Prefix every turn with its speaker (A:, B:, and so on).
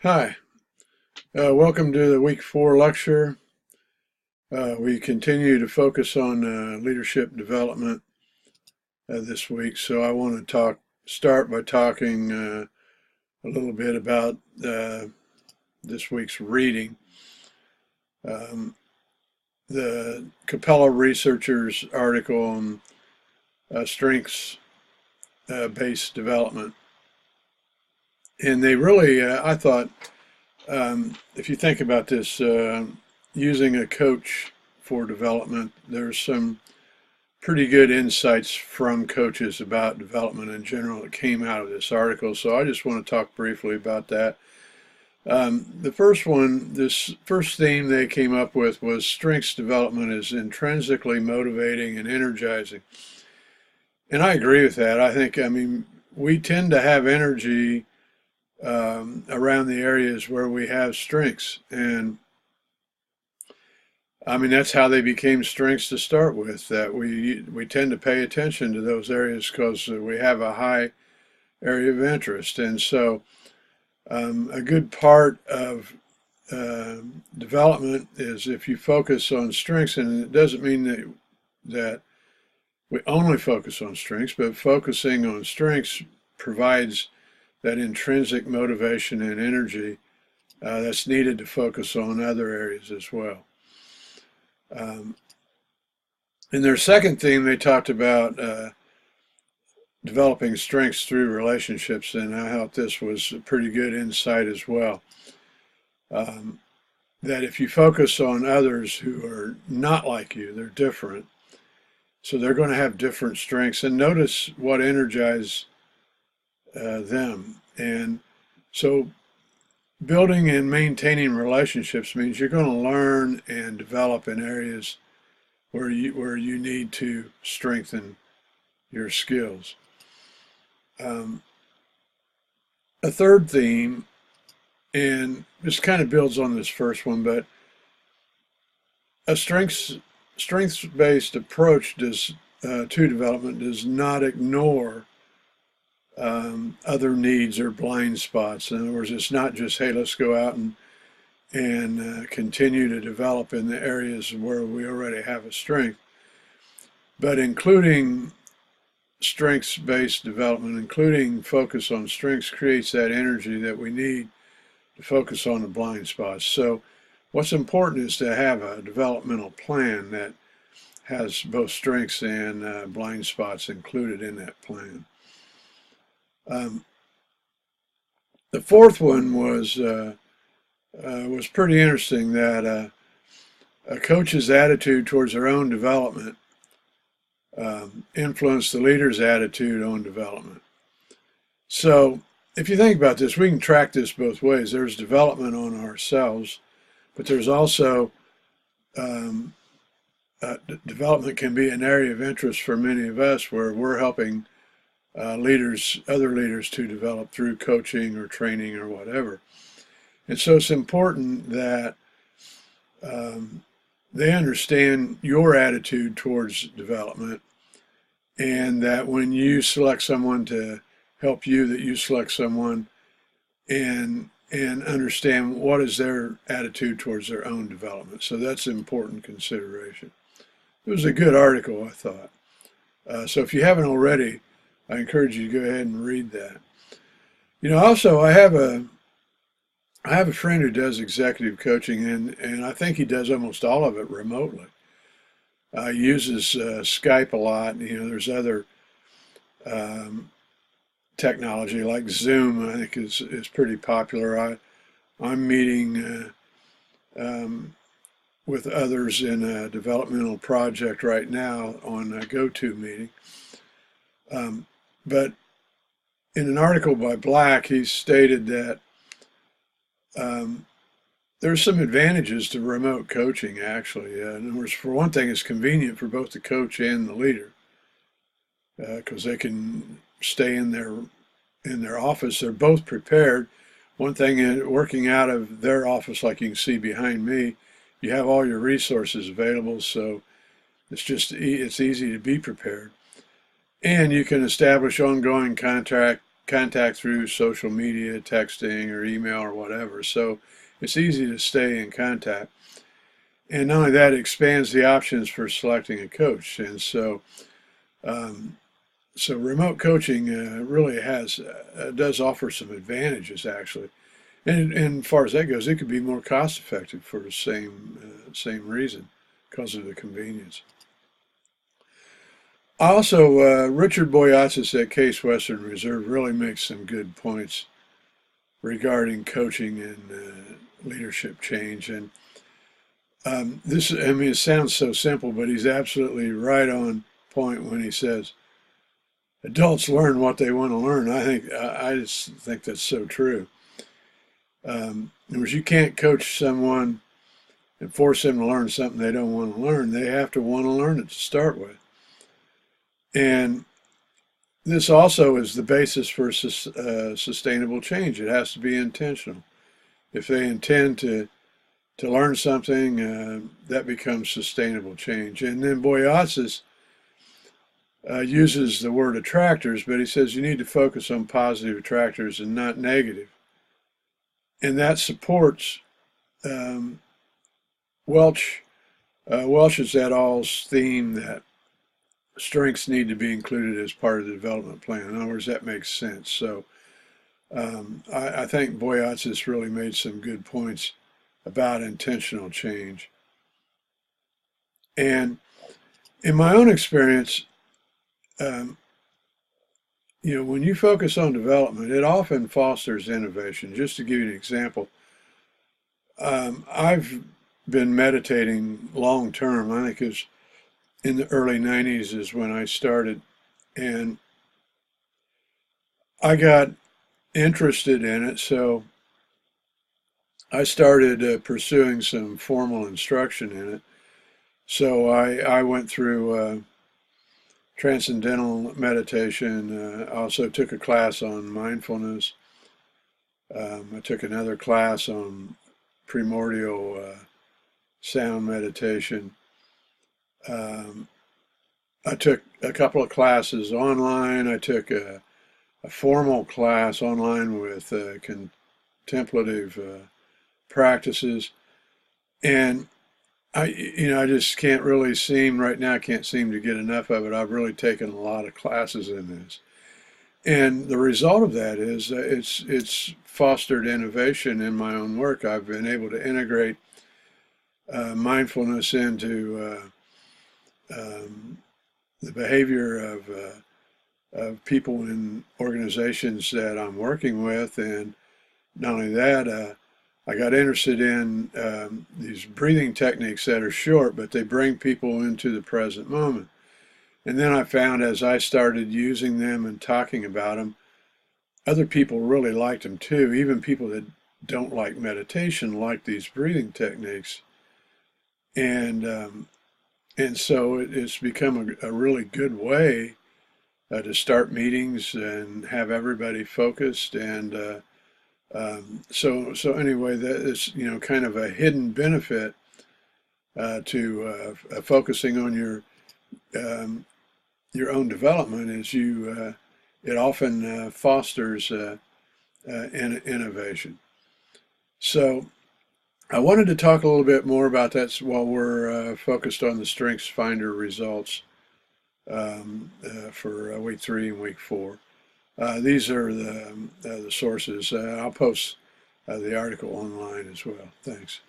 A: Hi, welcome to the week 4 lecture. We continue to focus on leadership development this week, so I want to start by talking a little bit about this week's reading. The Capella researchers article on strengths-based development. And they really, I thought, if you think about this, using a coach for development, there's some pretty good insights from coaches about development in general that came out of this article. So I just want to talk briefly about that. The first theme they came up with was strengths development is intrinsically motivating and energizing. And I agree with that. I mean, we tend to have energy around the areas where we have strengths. And I mean, that's how they became strengths to start with, that we tend to pay attention to those areas because we have a high area of interest. And so a good part of development is if you focus on strengths, and it doesn't mean that we only focus on strengths, but focusing on strengths provides that intrinsic motivation and energy that's needed to focus on other areas as well. In their second theme, they talked about developing strengths through relationships, and I thought this was a pretty good insight as well. That if you focus on others who are not like you, they're different, so they're going to have different strengths, and notice what energizes them. And so building and maintaining relationships means you're going to learn and develop in areas where you need to strengthen your skills. A third theme, and this kind of builds on this first one, but a strengths-based approach to development does not ignore other needs or blind spots. In other words, it's not just, hey, let's go out and continue to develop in the areas where we already have a strength, but including strengths-based development, including focus on strengths, creates that energy that we need to focus on the blind spots. So what's important is to have a developmental plan that has both strengths and blind spots included in that plan. The fourth one was pretty interesting, that a coach's attitude towards their own development influenced the leader's attitude on development. So if you think about this, we can track this both ways. There's development on ourselves, but there's also development can be an area of interest for many of us where we're helping other leaders to develop through coaching or training or whatever. And so it's important that they understand your attitude towards development, and that when you select someone to help you, that you select someone and understand what is their attitude towards their own development. So that's an important consideration. It was a good article, I thought. So if you haven't already, I encourage you to go ahead and read that. You know, also I have a friend who does executive coaching, and I think he does almost all of it remotely. He uses Skype a lot. You know, there's other technology like Zoom, I think is pretty popular. I'm meeting with others in a developmental project right now on a GoToMeeting. But in an article by Black, he stated that there's some advantages to remote coaching, actually. In other words, for one thing, it's convenient for both the coach and the leader because they can stay in their office. They're both prepared. One thing, working out of their office, like you can see behind me, you have all your resources available, so it's easy to be prepared. And you can establish ongoing contact through social media, texting or email or whatever. So it's easy to stay in contact. And not only that, it expands the options for selecting a coach. And so, so remote coaching really does offer some advantages actually. And as far as that goes, it could be more cost effective for the same reason, because of the convenience. Also, Richard Boyatzis at Case Western Reserve really makes some good points regarding coaching and leadership change. And this, I mean, it sounds so simple, but he's absolutely right on point when he says, adults learn what they want to learn. I just think that's so true. Because you can't coach someone and force them to learn something they don't want to learn. They have to want to learn it to start with. And this also is the basis for sustainable change. It has to be intentional. If they intend to learn something, that becomes sustainable change. And then Boyatzis uses the word attractors, but he says you need to focus on positive attractors and not negative. And that supports Welch et al.'s theme that strengths need to be included as part of the development plan. In other words, that makes sense. So I think Boyatzis really made some good points about intentional change. And in my own experience, when you focus on development, it often fosters innovation. Just to give you an example, I've been meditating long term. I think it was in the early 90s is when I started, and I got interested in it, so I started pursuing some formal instruction in it. So I went through transcendental meditation. I also took a class on mindfulness. I took another class on primordial sound meditation. I took a couple of classes online. I took a formal class online with contemplative practices, and I just can't really seem right now. I can't seem to get enough of it. I've really taken a lot of classes in this, and the result of that is it's fostered innovation in my own work. I've been able to integrate mindfulness into the behavior of people in organizations that I'm working with, and not only that. I got interested in these breathing techniques that are short, but they bring people into the present moment. And then I found as I started using them and talking about them, other people really liked them too. Even people that don't like meditation like these breathing techniques. And so it's become a really good way to start meetings and have everybody focused. And so anyway, that is kind of a hidden benefit to focusing on your own development is it often fosters innovation. So I wanted to talk a little bit more about that while we're focused on the Strengths Finder results for week 3 and week 4. These are the sources. I'll post the article online as well. Thanks.